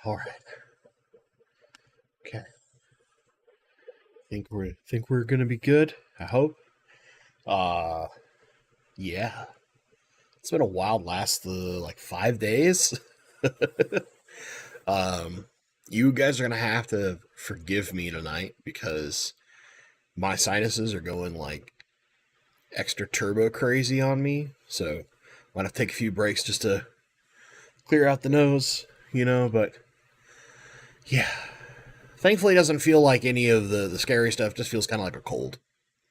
All right. Okay. Think we're gonna be good. I hope. Uh, yeah. It's been a wild last like 5 days. um, you guys are gonna have to forgive me tonight because my sinuses are going like extra turbo crazy on me. So I'm gonna have to take a few breaks just to clear out the nose, But yeah, thankfully, it doesn't feel like any of the scary stuff. Just feels kind of like a cold.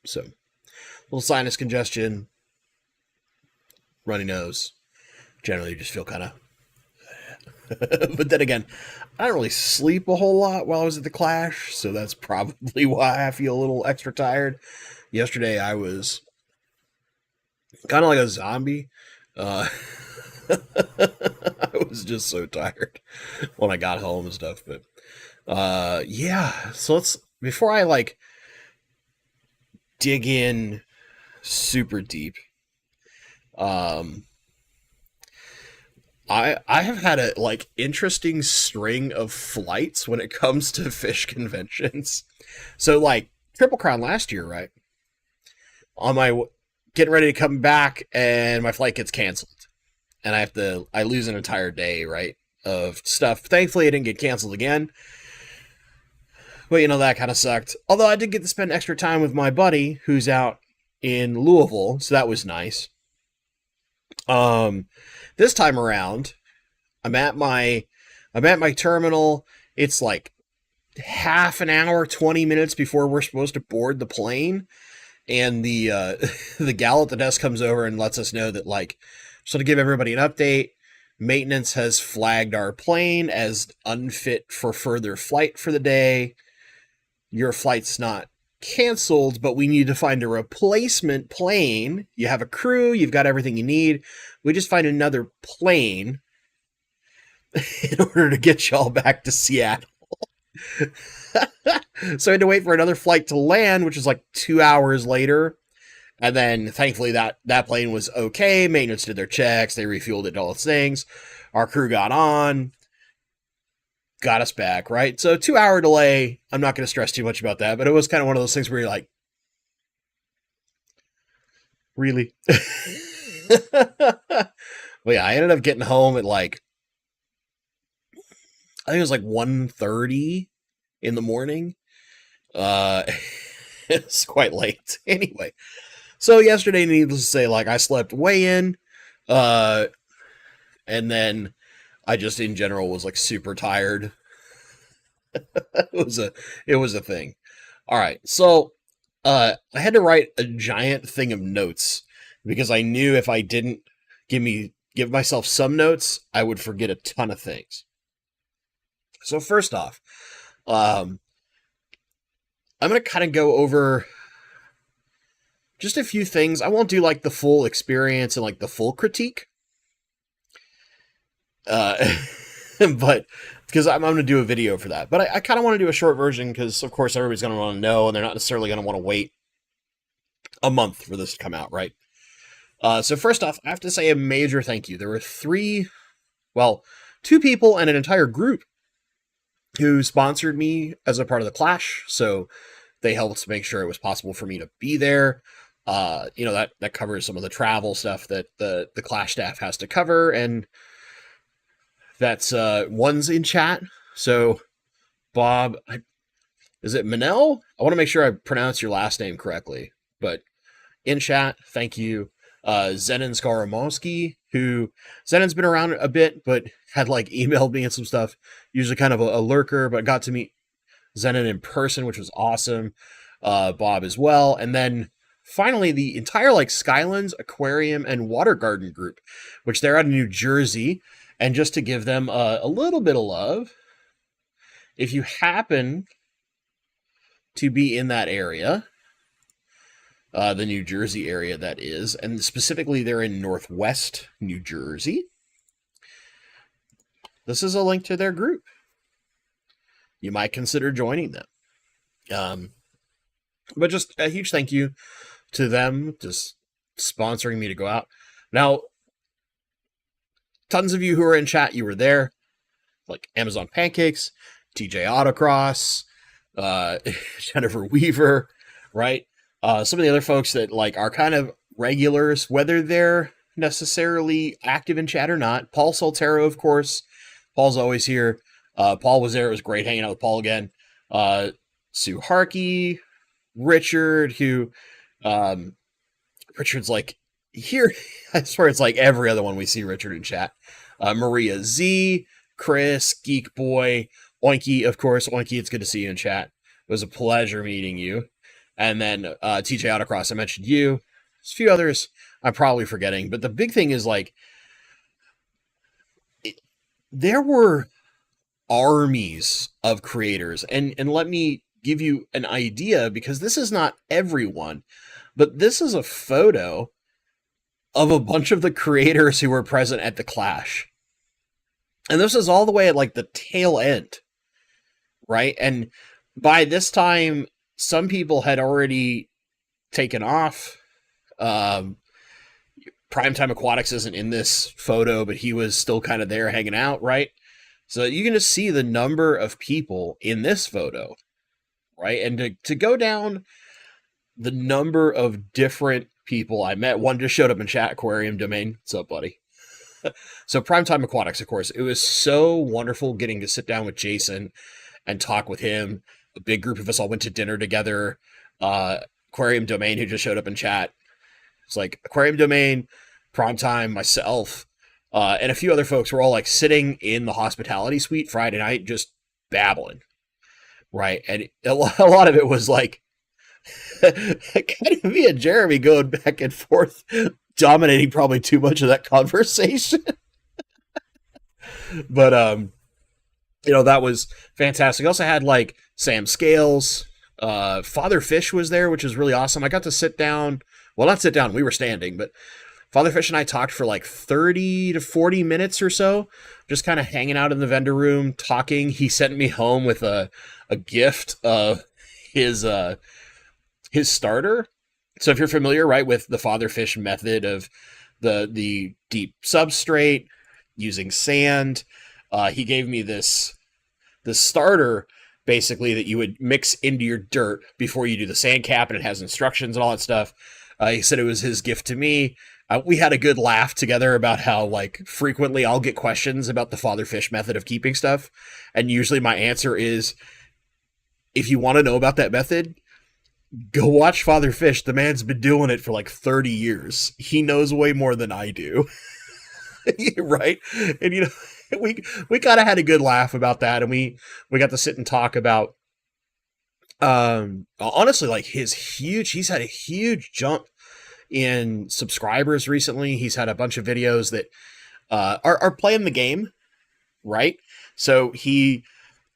So, little sinus congestion, runny nose. Generally, you just feel kind of. But then again, I don't really sleep a whole lot while I was at the Clash, so that's probably why I feel a little extra tired. Yesterday, I was kind of like a zombie. Uh, I was just so tired when I got home and stuff. But yeah, so let's before I like dig in super deep. Um, I have had a like interesting string of flights when it comes to fish conventions. So like Triple Crown last year, right? On my getting ready to come back, and my flight gets canceled, and I lose an entire day, right, of stuff. Thankfully, it didn't get canceled again, but that kind of sucked. Although I did get to spend extra time with my buddy who's out in Louisville, so that was nice. Um, this time around, I'm at my I'm at my terminal. It's like half an hour, 20 minutes before we're supposed to board the plane, and the the gal at the desk comes over and lets us know that like so to give everybody an update, maintenance has flagged our plane as unfit for further flight for the day. Your flight's not canceled, but we need to find a replacement plane. You have a crew, you've got everything you need. We just find another plane in order to get y'all back to Seattle. So I had to wait for another flight to land, which is like 2 hours later. And then thankfully that plane was okay. Maintenance did their checks, they refueled it, all those things. Our crew got on, got us back, right? So 2 hour delay. I'm not going to stress too much about that, but it was kind of one of those things where you're like, really? Well, yeah, I ended up getting home at like I think it was like 1:30 in the morning. Uh, it's quite late. Anyway, so yesterday, needless to say, like I slept way in, uh, and then I just in general was like super tired. it was a it was a thing. All right, so I had to write a giant thing of notes because I knew if I didn't give myself some notes, I would forget a ton of things. So first off, um, I'm gonna kind of go over just a few things. I won't do like the full experience and like the full critique, uh, but because I'm going to do a video for that. But I kind of want to do a short version because, of course, everybody's going to want to know, and they're not necessarily going to want to wait a month for this to come out, right? So first off, I have to say a major thank you. There were two people and an entire group who sponsored me as a part of the Clash. So they helped make sure it was possible for me to be there. That covers some of the travel stuff that the Clash staff has to cover, and that's one's in chat. So Bob, is it Manel? I want to make sure I pronounce your last name correctly, but in chat, thank you. Zenon Skaromonski, who Zenon's been around a bit, but had like emailed me and some stuff. Usually kind of a lurker, but got to meet Zenon in person, which was awesome. Bob as well, and then finally the entire like Skylands Aquarium and Water Garden group, which they're out of New Jersey. And just to give them a little bit of love, if you happen to be in that area, the New Jersey area that is, and specifically they're in Northwest New Jersey, this is a link to their group. You might consider joining them. But just a huge thank you to them just sponsoring me to go out. Now, tons of you who are in chat, you were there. like Amazon Pancakes, TJ Autocross, uh, Jennifer Weaver, right? Some of the other folks that like are kind of regulars, whether they're necessarily active in chat or not. Paul Soltero, of course. Paul's always here. Paul was there. It was great hanging out with Paul again. Sue Harkey, Richard, who Richard's like here. I swear it's like every other one we see Richard in chat. Maria Z, Chris, Geek Boy, Oinky, of course. Oinky, it's good to see you in chat. It was a pleasure meeting you. And then TJ Autocross, I mentioned you. There's a few others I'm probably forgetting. But the big thing is like there were armies of creators. And let me give you an idea, because this is not everyone, but this is a photo of a bunch of the creators who were present at the Clash. And this is all the way at like the tail end, right? And by this time, some people had already taken off. Primetime Aquatics isn't in this photo, but he was still kind of there hanging out, right? So you can just see the number of people in this photo, right? And to go down the number of different people I met. One just showed up in chat, Aquarium Domain. What's up, buddy? So Primetime Aquatics, of course. It was so wonderful getting to sit down with Jason and talk with him. A big group of us all went to dinner together. Aquarium Domain, who just showed up in chat. It's like Aquarium Domain, Primetime, myself, and a few other folks were all like sitting in the hospitality suite Friday night, just babbling, right? And a lot of it was like kind of me and Jeremy going back and forth, dominating probably too much of that conversation. But that was fantastic. I also had like Sam Scales, Father Fish was there, which is really awesome. I got to sit down. Well, not sit down. We were standing, but Father Fish and I talked for like 30 to 40 minutes or so, just kind of hanging out in the vendor room, talking. He sent me home with a gift of his starter. So if you're familiar, right, with the Father Fish method of the deep substrate using sand, he gave me this starter basically that you would mix into your dirt before you do the sand cap, and it has instructions and all that stuff. He said it was his gift to me. We had a good laugh together about how like frequently I'll get questions about the Father Fish method of keeping stuff, and usually my answer is, if you want to know about that method, go watch Father Fish. The man's been doing it for like 30 years. He knows way more than I do. Right? And we kind of had a good laugh about that, and we got to sit and talk about honestly, like he's had a huge jump in subscribers recently. He's had a bunch of videos that are playing the game, right? So he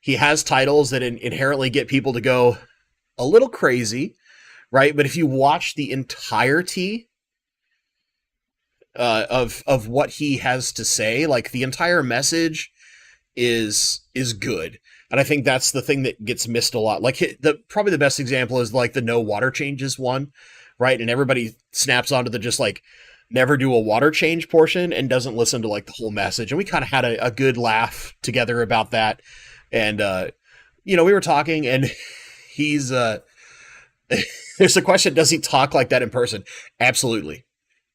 has titles that inherently get people to go a little crazy, right? But if you watch the entirety of what he has to say, like the entire message is good. And I think that's the thing that gets missed a lot. Like probably the best example is like the no water changes one, right? And everybody snaps onto the just like never do a water change portion and doesn't listen to like the whole message. And we kind of had a good laugh together about that. And, we were talking, and he's, there's a question, does he talk like that in person? Absolutely.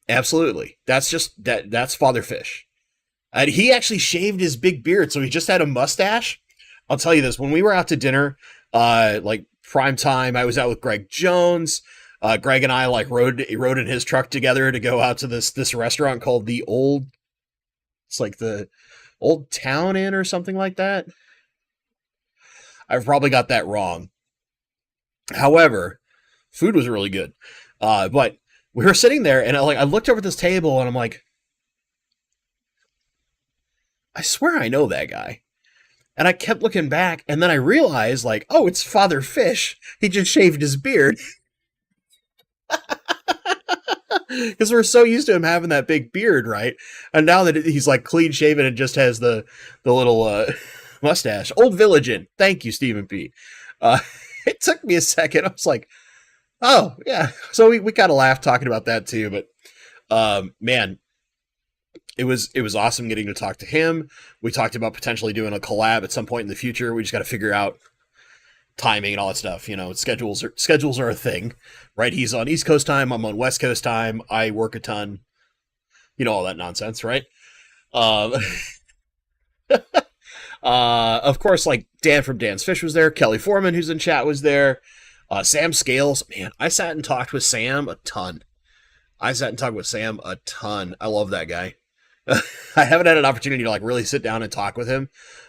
Absolutely. That's Father Fish. And he actually shaved his big beard, so he just had a mustache. I'll tell you this, when we were out to dinner, like prime time, I was out with Greg Jones. Greg and I like rode in his truck together to go out to this restaurant called the Old Town Inn or something like that. I've probably got that wrong. However, food was really good. But we were sitting there, and I looked over at this table, and I'm like, I swear I know that guy. And I kept looking back, and then I realized, like, oh, it's Father Fish. He just shaved his beard. Because we're so used to him having that big beard, right? And now that he's like clean shaven and just has the little mustache. Old Village Inn. Thank you, Stephen P. It took me a second. I was like, oh, yeah. So we kind of laughed talking about that too. But man, it was awesome getting to talk to him. We talked about potentially doing a collab at some point in the future. We just got to figure out timing and all that stuff. Schedules are a thing, right? He's on East Coast time. I'm on West Coast time. I work a ton. All that nonsense, right? Um, of course, like Dan from Dan's Fish was there. Kelly Foreman, who's in chat, was there. Sam Scales, man, I sat and talked with Sam a ton. I love that guy. I haven't had an opportunity to like really sit down and talk with him,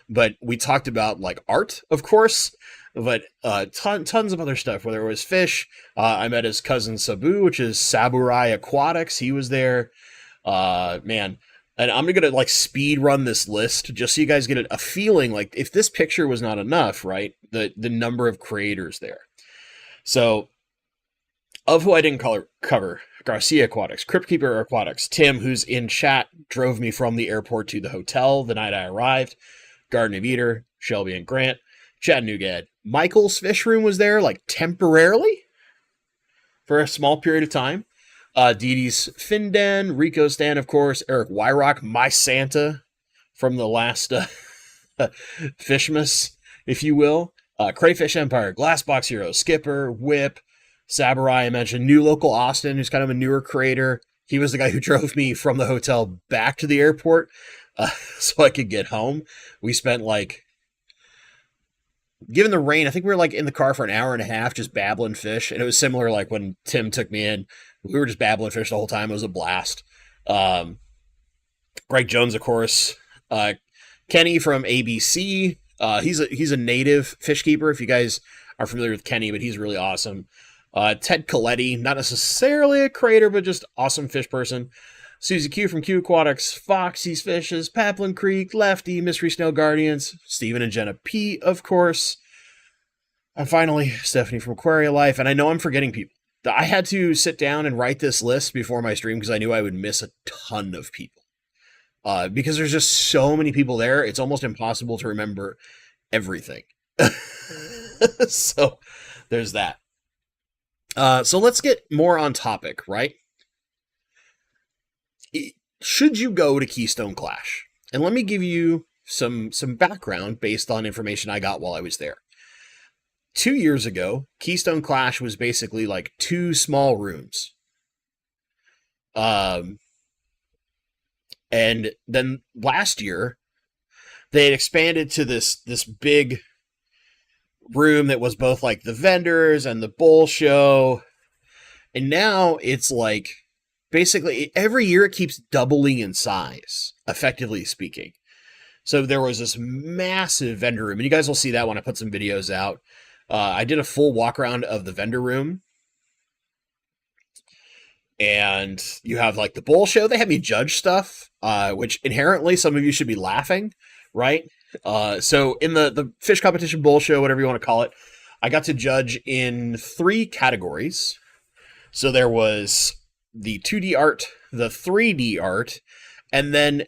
but we talked about like art, of course, but tons of other stuff. Whether it was fish, I met his cousin Sabu, which is Saburai Aquatics. He was there. Man, and I'm gonna like speed run this list just so you guys get a feeling like if this picture was not enough, right? The number of creators there. So, of who I didn't cover, Garcia Aquatics, Cryptkeeper Aquatics, Tim, who's in chat, drove me from the airport to the hotel the night I arrived, Garden of Eater, Shelby and Grant, Chattanooga Ed. Michael's Fish Room was there, like, temporarily, for a small period of time. Dee Dee's Finden, Rico Stan, of course, Eric Wyrock, my Santa, from the last Fishmas, if you will. Crayfish Empire, Glassbox Hero, Skipper, Whip, Saburai, I mentioned. New Local Austin, who's kind of a newer creator. He was the guy who drove me from the hotel back to the airport so I could get home. We spent given the rain, I think we were in the car for an hour and a half just babbling fish. And it was similar like when Tim took me in. We were just babbling fish the whole time. It was a blast. Greg Jones, of course. Kenny from ABC. He's a native fish keeper, if you guys are familiar with Kenny, but he's really awesome. Ted Coletti, not necessarily a creator, but just awesome fish person. Susie Q from Q Aquatics, Foxy's Fishes, Paplin Creek, Lefty, Mystery Snow Guardians, Stephen and Jenna P, of course. And finally, Stephanie from Aquaria Life. And I know I'm forgetting people. I had to sit down and write this list before my stream because I knew I would miss a ton of people. Because there's just so many people there, it's almost impossible to remember everything. So there's that. So let's get more on topic, right? Should you go to Keystone Clash? And let me give you some background based on information I got while I was there. 2 years ago, Keystone Clash was basically like 2 small rooms. And then last year, they had expanded to this big room that was both like the vendors and the bull show. And now it's like, basically, every year it keeps doubling in size, effectively speaking. So there was this massive vendor room, and you guys will see that when I put some videos out. I did a full walk around of the vendor room. And you have like the bull show. They had me judge stuff, which inherently some of you should be laughing, right? So in the fish competition bull show, whatever you want to call it, I got to judge in 3 categories. So there was the 2D art, the 3D art, and then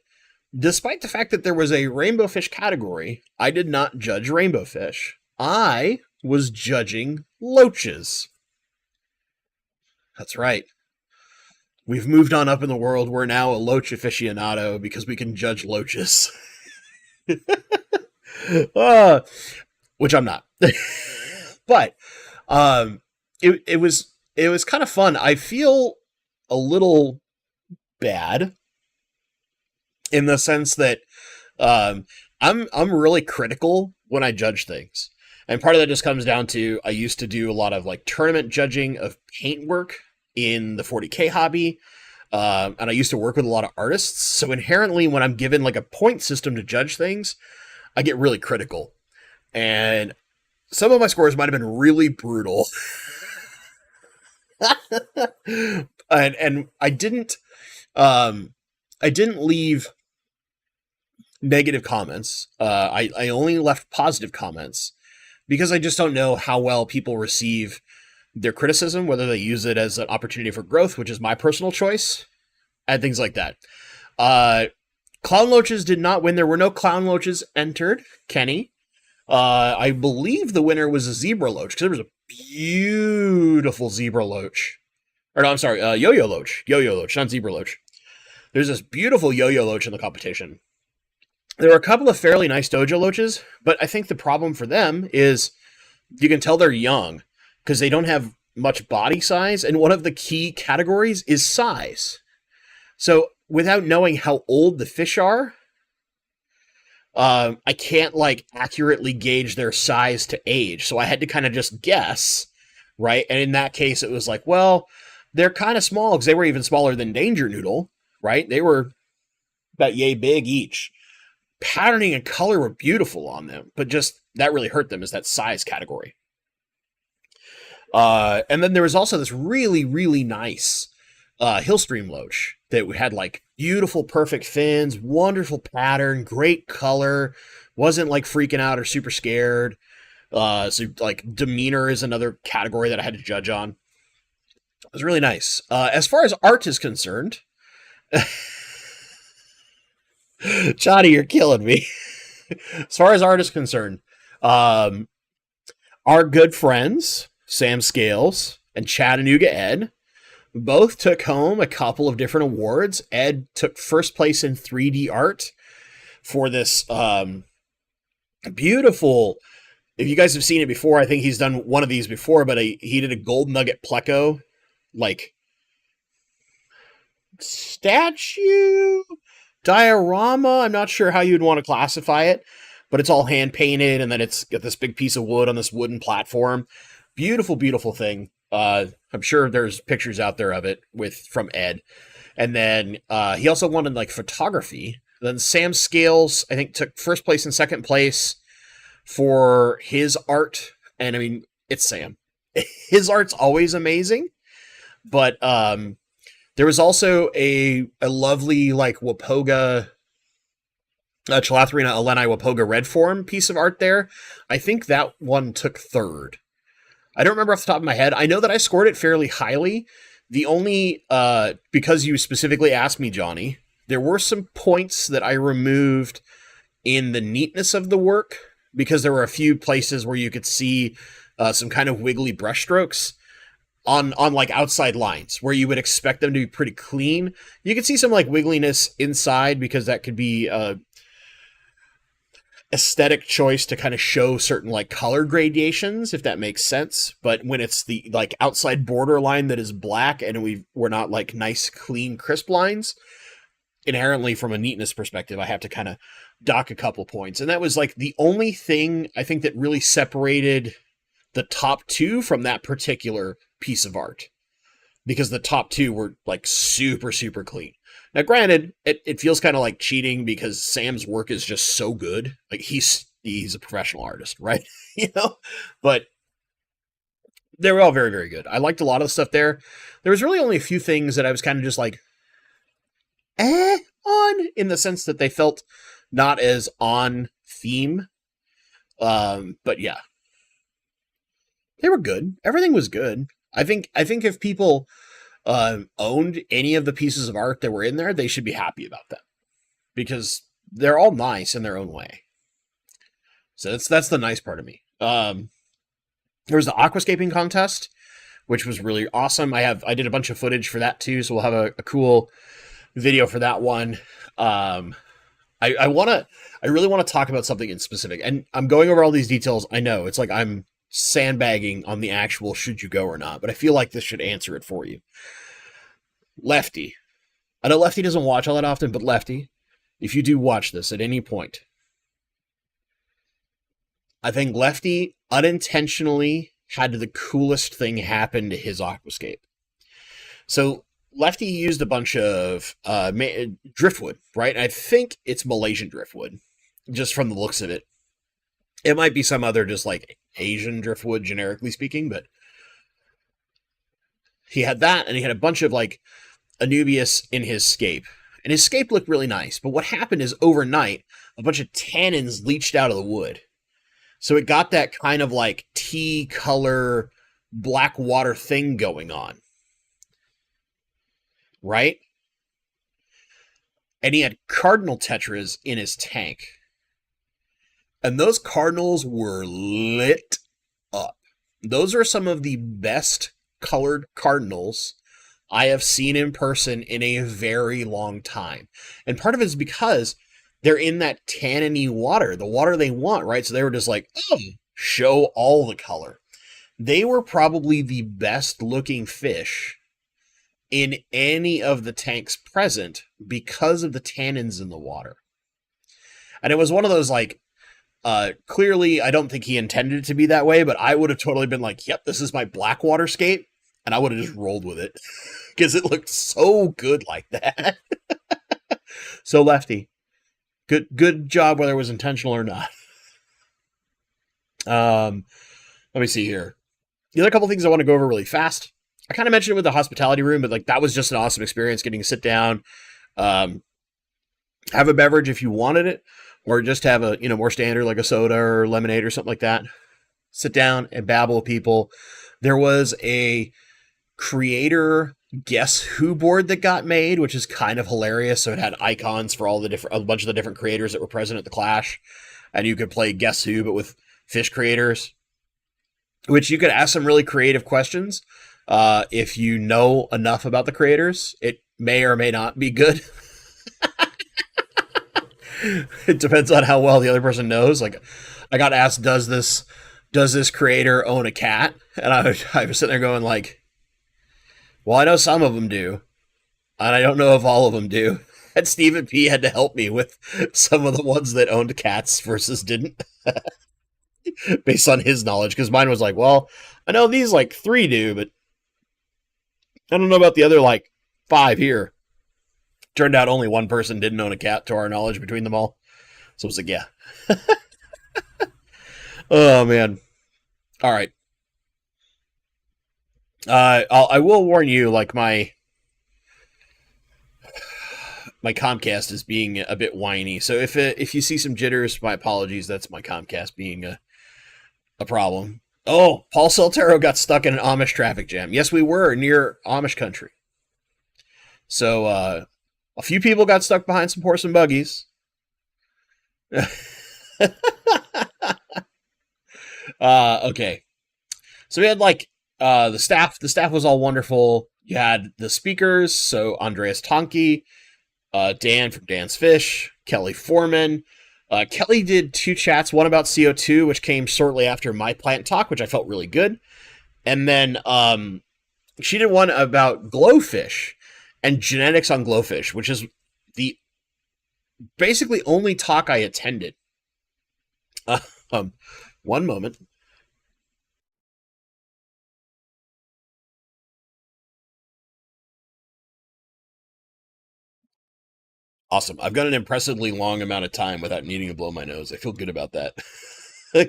despite the fact that there was a rainbow fish category, I did not judge rainbow fish. I was judging loaches. That's right. We've moved on up in the world. We're now a loach aficionado because we can judge loaches. Which I'm not. But it was kind of fun. I feel a little bad in the sense that I'm really critical when I judge things. And part of that just comes down to I used to do a lot of like tournament judging of paintwork in the 40K hobby. And I used to work with a lot of artists. So inherently, when I'm given like a point system to judge things, I get really critical. And some of my scores might have been really brutal. and I didn't leave negative comments. I only left positive comments because I just don't know how well people receive their criticism, whether they use it as an opportunity for growth, which is my personal choice, and things like that. Clown Loaches did not win. There were no Clown Loaches entered, Kenny. I believe the winner was a Zebra Loach, because there was a beautiful Zebra Loach. Or no, I'm sorry, Yo-Yo Loach. Yo-Yo Loach, not Zebra Loach. There's this beautiful yo-yo loach in the competition. There were a couple of fairly nice dojo loaches, but I think the problem for them is you can tell they're young because they don't have much body size, and one of the key categories is size. So without knowing how old the fish are, I can't like accurately gauge their size to age. So I had to kind of just guess, right? And in that case, it was like, well, they're kind of small because they were even smaller than Danger Noodle, right? They were about yay big each. Patterning and color were beautiful on them, but just that really hurt them is that size category. And then there was also this really, really nice Hillstream Loach that had like beautiful, perfect fins, wonderful pattern, great color, wasn't like freaking out or super scared. So like demeanor is another category that I had to judge on. It was really nice. As far as art is concerned, Johnny, you're killing me. As far as art is concerned, our good friends, Sam Scales and Chattanooga Ed, both took home a couple of different awards. Ed took first place in 3D art for this beautiful, if you guys have seen it before, I think he's done one of these before, but he did a gold nugget pleco, like, statue diorama. I'm not sure how you'd want to classify it, but it's all hand painted, and then it's got this big piece of wood on this wooden platform. Beautiful, beautiful thing. I'm sure there's pictures out there of it from Ed. And then he also won in like photography. Then Sam Scales, I think, took first place and second place for his art. And I mean, it's Sam. His art's always amazing. But there was also a lovely like Wapoga, Chilathrina Eleni Wapoga red form piece of art there. I think that one took third. I don't remember off the top of my head. I know that I scored it fairly highly. The only, because you specifically asked me, Johnny, there were some points that I removed in the neatness of the work because there were a few places where you could see some kind of wiggly brushstrokes on like outside lines where you would expect them to be pretty clean. You could see some like wiggliness inside because that could be aesthetic choice to kind of show certain like color gradations, if that makes sense. But when it's the like outside border line that is black and we're not like nice, clean, crisp lines, inherently from a neatness perspective, I have to kind of dock a couple points. And that was like the only thing I think that really separated the top two from that particular piece of art, because the top two were like super, super clean. Now, granted, it feels kind of like cheating because Sam's work is just so good. Like he's a professional artist, right? You know, but they were all very, very good. I liked a lot of the stuff there. There was really only a few things that I was kind of just like, on, in the sense that they felt not as on theme. But yeah, they were good. Everything was good. I think if people owned any of the pieces of art that were in there, they should be happy about them because they're all nice in their own way. So that's the nice part of me. There was the aquascaping contest, which was really awesome. I did a bunch of footage for that too, so we'll have a cool video for that one. I really want to talk about something in specific, and I'm going over all these details. I know it's like I'm sandbagging on the actual should you go or not, but I feel like this should answer it for you. Lefty. I know Lefty doesn't watch all that often, but Lefty, if you do watch this at any point, I think Lefty unintentionally had the coolest thing happen to his aquascape. So Lefty used a bunch of driftwood, right? I think it's Malaysian driftwood, just from the looks of it. It might be some other just like Asian driftwood, generically speaking, but he had that, and he had a bunch of like Anubias in his scape. And his scape looked really nice, but what happened is overnight, a bunch of tannins leached out of the wood. So it got that kind of like tea color, black water thing going on. Right? And he had cardinal tetras in his tank. And those cardinals were lit up. Those are some of the best colored cardinals I have seen in person in a very long time. And part of it is because they're in that tanniny water, the water they want, right? So they were just like, oh, show all the color. They were probably the best looking fish in any of the tanks present because of the tannins in the water. And it was one of those like, clearly, I don't think he intended it to be that way, but I would have totally been like, yep, this is my Blackwater skate. And I would have just rolled with it because it looked so good like that. So Lefty, good job whether it was intentional or not. Let me see here. The other couple things I want to go over really fast. I kind of mentioned it with the hospitality room, but like that was just an awesome experience getting to sit down, have a beverage if you wanted it, or just have a, more standard like a soda or lemonade or something like that. Sit down and babble with people. There was a creator Guess Who board that got made, which is kind of hilarious. So it had icons for a bunch of the different creators that were present at the Clash, and you could play Guess Who, but with fish creators, which you could ask some really creative questions. If you know enough about the creators, it may or may not be good. It depends on how well the other person knows. Like, I got asked, does this creator own a cat? And I was sitting there going like, well, I know some of them do, and I don't know if all of them do. And Stephen P had to help me with some of the ones that owned cats versus didn't, based on his knowledge. Because mine was like, well, I know these like 3 do, but I don't know about the other like 5 here. Turned out only one person didn't own a cat, to our knowledge, between them all. So it was like, yeah. Oh man. All right. I will warn you, like my Comcast is being a bit whiny. So if you see some jitters, my apologies. That's my Comcast being a problem. Oh, Paul Soltero got stuck in an Amish traffic jam. Yes, we were near Amish country. So a few people got stuck behind some horse and buggies. Okay. So we had like the staff. The staff was all wonderful. You had the speakers. So Andreas Tonke, Dan from Dan's Fish, Kelly Foreman. Kelly did 2 chats, one about CO2, which came shortly after my plant talk, which I felt really good. And then she did one about glowfish and genetics on glowfish, which is the basically only talk I attended. One moment. Awesome. I've got an impressively long amount of time without needing to blow my nose. I feel good about that.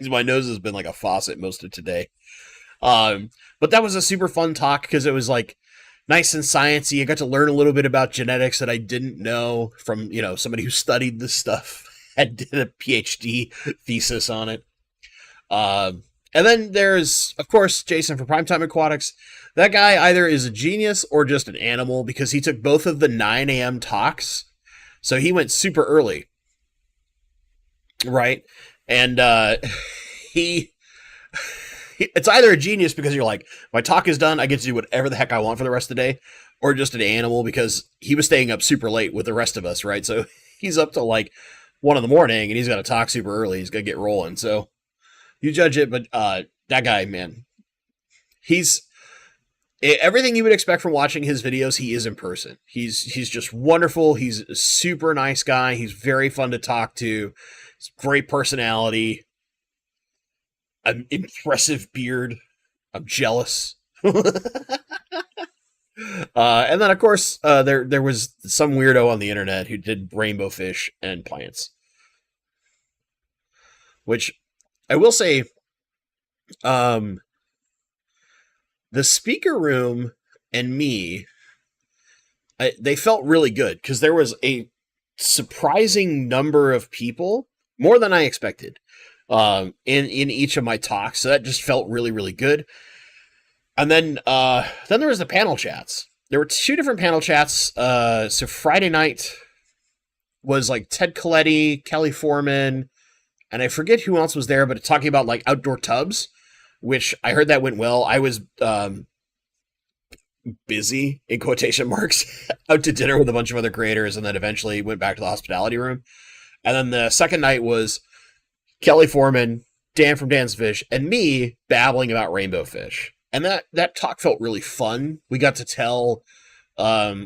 My nose has been like a faucet most of today. But that was a super fun talk because it was like nice and sciencey. I got to learn a little bit about genetics that I didn't know from, somebody who studied this stuff and did a PhD thesis on it. And then there's, of course, Jason from Primetime Aquatics. That guy either is a genius or just an animal because he took both of the 9 a.m. talks. So he went super early. Right? And he it's either a genius because you're like, my talk is done, I get to do whatever the heck I want for the rest of the day, or just an animal because he was staying up super late with the rest of us, right? So he's up till like 1 a.m. and he's got to talk super early. He's got to get rolling. So you judge it, but that guy, man, he's everything you would expect from watching his videos. He is in person. He's just wonderful. He's a super nice guy. He's very fun to talk to. Great personality. An impressive beard. I'm jealous. And then, of course, there was some weirdo on the internet who did rainbow fish and plants. Which, I will say, the speaker room and me, they felt really good because there was a surprising number of people, more than I expected, in each of my talks. So that just felt really, really good. And then there was the panel chats. There were 2 different panel chats. So Friday night was like Ted Coletti, Kelly Foreman, and I forget who else was there, but talking about like outdoor tubs, which I heard that went well. I was busy in quotation marks out to dinner with a bunch of other creators, and then eventually went back to the hospitality room. And then the second night was Kelly Foreman, Dan from Dan's Fish, and me babbling about rainbow fish. And that talk felt really fun. We got to tell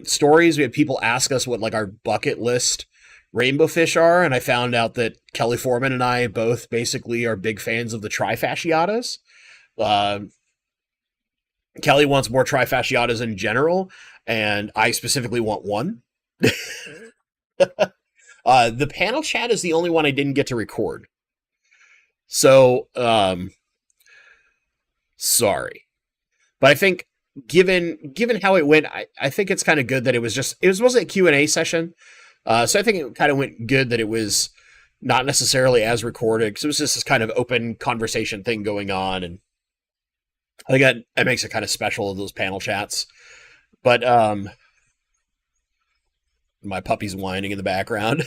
stories. We had people ask us what like our bucket list rainbow fish are, and I found out that Kelly Foreman and I both basically are big fans of the trifasciatas. Uh, Kelly wants more trifasciatas in general, and I specifically want one. The panel chat is the only one I didn't get to record. So, sorry. But I think given how it went, I think it's kind of good that it wasn't a Q&A session. So I think it kind of went good that it was not necessarily as recorded, because it was just this kind of open conversation thing going on, and I think that makes it kind of special, those panel chats. But my puppy's whining in the background.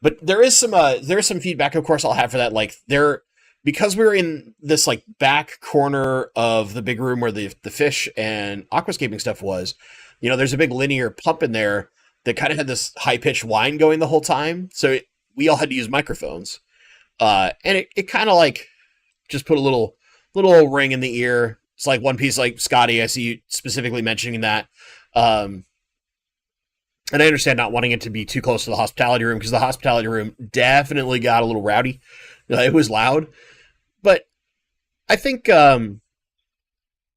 But there is some feedback, of course, I'll have for that. Like because we were in this like back corner of the big room where the fish and aquascaping stuff was, there's a big linear pump in there that kind of had this high pitched whine going the whole time. So we all had to use microphones, and it kind of like just put a little ring in the ear. It's like one piece, like Scotty, I see you specifically mentioning that. And I understand not wanting it to be too close to the hospitality room, because the hospitality room definitely got a little rowdy. It was loud. But I think, I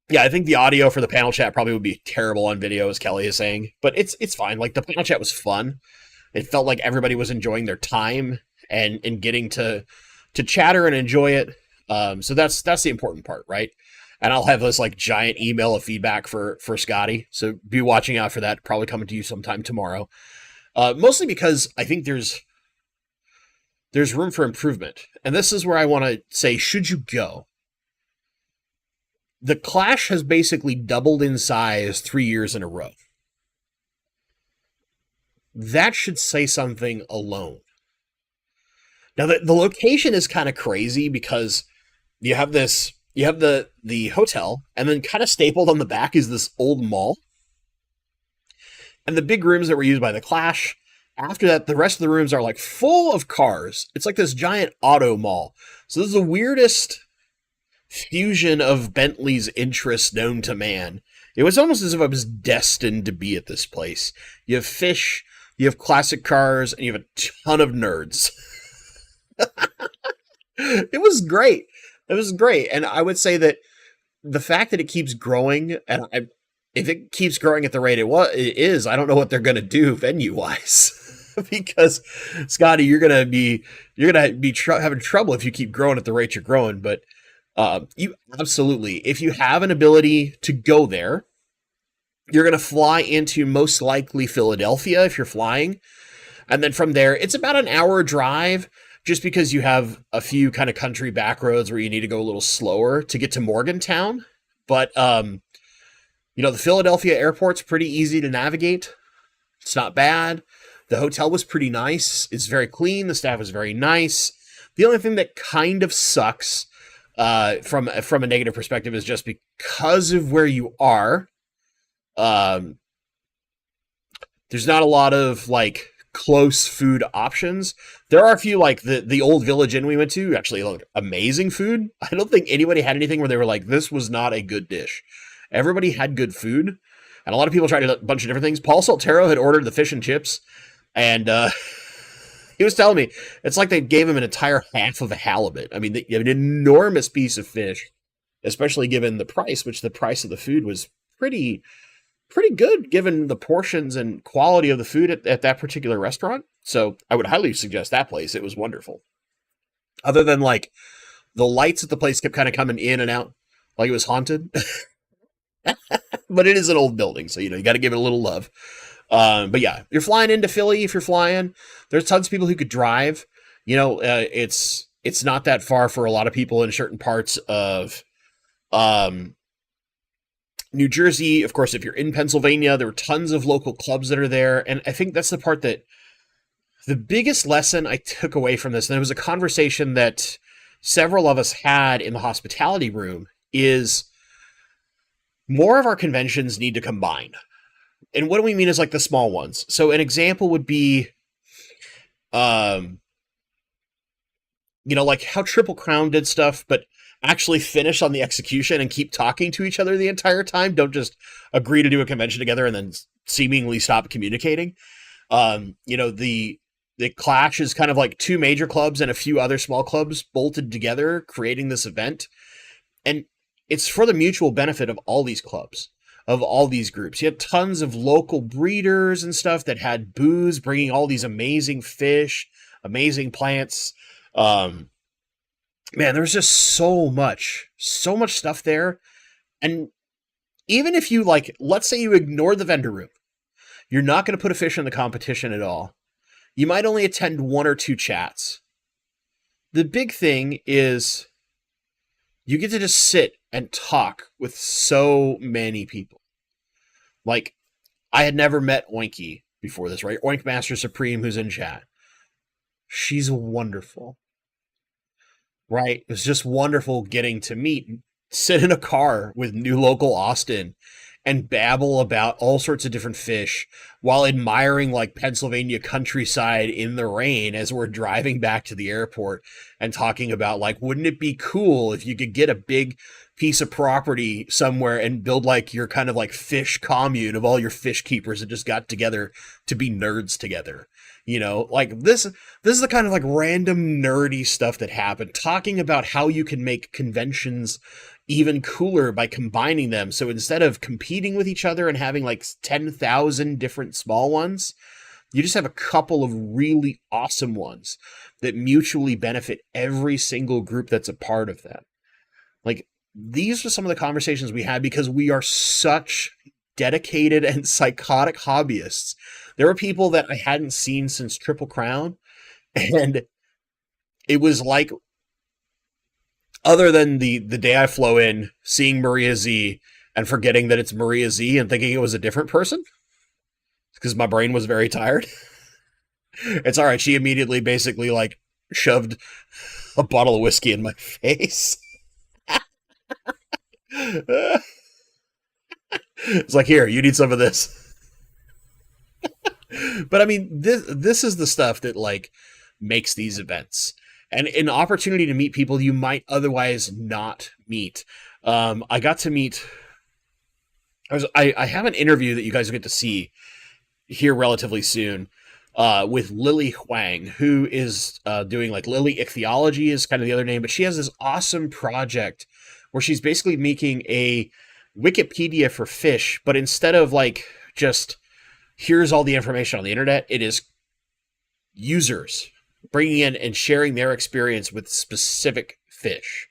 think the audio for the panel chat probably would be terrible on video, as Kelly is saying. But it's fine. Like, the panel chat was fun. It felt like everybody was enjoying their time and getting to chatter and enjoy it. So that's the important part, right? And I'll have this like giant email of feedback for Scotty. So be watching out for that. Probably coming to you sometime tomorrow. Mostly because I think there's room for improvement. And this is where I want to say, should you go? The Clash has basically doubled in size 3 years in a row. That should say something alone. Now, the location is kind of crazy, because you have the hotel, and then kind of stapled on the back is this old mall. And the big rooms that were used by the Clash, after that, the rest of the rooms are like full of cars. It's like this giant auto mall. So this is the weirdest fusion of Bentley's interest known to man. It was almost as if I was destined to be at this place. You have fish, you have classic cars, and you have a ton of nerds. It was great. It was great. And I would say that the fact that it keeps growing, and if it keeps growing at the rate it is, I don't know what they're going to do venue-wise. Because, Scotty, you're going to be having trouble if you keep growing at the rate you're growing. But you absolutely, if you have an ability to go there, you're going to fly into most likely Philadelphia if you're flying. And then from there, it's about an hour drive, just because you have a few kind of country back roads where you need to go a little slower to get to Morgantown. But, the Philadelphia airport's pretty easy to navigate. It's not bad. The hotel was pretty nice. It's very clean. The staff was very nice. The only thing that kind of sucks from a negative perspective is just because of where you are, there's not a lot of, like, close food options. There are a few, like the old Village Inn we went to, actually looked amazing food. I don't think anybody had anything where they were like, this was not a good dish. Everybody had good food, and a lot of people tried a bunch of different things. Paul Soltero had ordered the fish and chips, and he was telling me it's like they gave him an entire half of a halibut. I mean, an enormous piece of fish, especially given the price, which the price of the food was pretty good given the portions and quality of the food at that particular restaurant. So I would highly suggest that place. It was wonderful. Other than, like, the lights at the place kept kind of coming in and out like it was haunted. But it is an old building, so, you got to give it a little love. But yeah, you're flying into Philly. If you're flying, there's tons of people who could drive. It's not that far for a lot of people in certain parts of New Jersey. Of course, if you're in Pennsylvania, there are tons of local clubs that are there. And I think that's the part that the biggest lesson I took away from this, and it was a conversation that several of us had in the hospitality room, is more of our conventions need to combine. And what do we mean is like the small ones? So an example would be, um, like how Triple Crown did stuff, but actually finish on the execution and keep talking to each other the entire time. Don't just agree to do a convention together and then seemingly stop communicating. The Clash is kind of like two major clubs and a few other small clubs bolted together, creating this event. And it's for the mutual benefit of all these clubs, of all these groups. You had tons of local breeders and stuff that had booths bringing all these amazing fish, amazing plants. Man, there's just so much stuff there. And even if you let's say you ignore the vendor room, you're not going to put a fish in the competition at all. You might only attend one or two chats. The big thing is you get to just sit and talk with so many people. Like, I had never met Oinky before this, right? Oink Master Supreme, who's in chat. She's wonderful. Right? It was just wonderful getting to sit in a car with New Local Austin and babble about all sorts of different fish while admiring Pennsylvania countryside in the rain as we're driving back to the airport and talking about wouldn't it be cool if you could get a big piece of property somewhere and build your kind of fish commune of all your fish keepers that just got together to be nerds together. This is the kind of random nerdy stuff that happened, talking about how you can make conventions even cooler by combining them. So instead of competing with each other and having 10,000 different small ones, you just have a couple of really awesome ones that mutually benefit every single group that's a part of that. These are some of the conversations we had because we are such dedicated and psychotic hobbyists. There were people that I hadn't seen since Triple Crown, and it was other than the day I flew in, seeing Maria Z and forgetting that it's Maria Z and thinking it was a different person because my brain was very tired. It's all right. She immediately basically shoved a bottle of whiskey in my face. It's here, you need some of this. But I mean, this is the stuff that makes these events and an opportunity to meet people you might otherwise not meet. I got to meet. I have an interview that you guys will get to see here relatively soon with Lily Huang, who is doing Lily Ichthyology is kind of the other name, but she has this awesome project where she's basically making a Wikipedia for fish, but instead of just here's all the information on the internet, it is users bringing in and sharing their experience with specific fish.